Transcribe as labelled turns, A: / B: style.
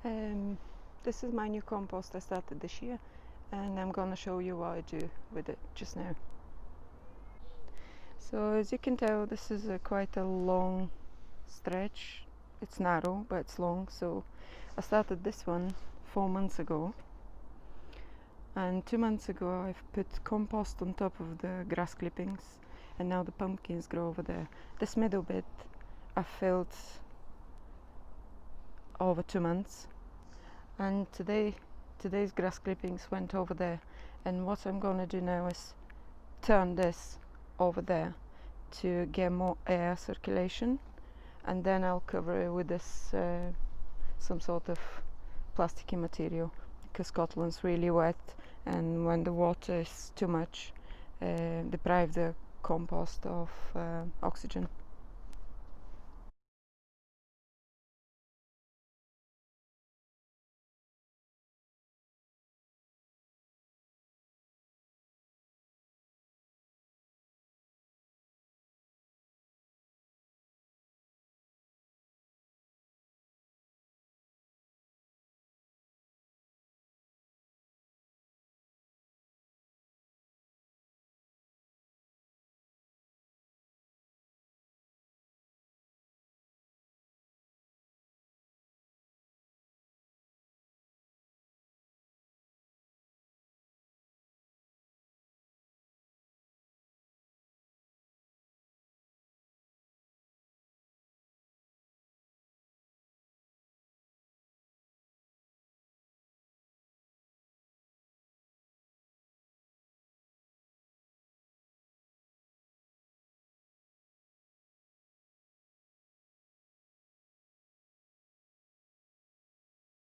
A: This is my new compost I started this year, and I'm gonna show you what I do with it just now. So as you can tell, this is quite a long stretch. It's narrow but it's long, so I started this one 4 months ago, and 2 months ago I've put compost on top of the grass clippings, and now the pumpkins grow over there. This middle bit I filled over 2 months, and today's grass clippings went over there, and what I'm gonna do now is turn this over there to get more air circulation, and then I'll cover it with this some sort of plasticky material, because Scotland's really wet, and when the water is too much, deprive the compost of oxygen.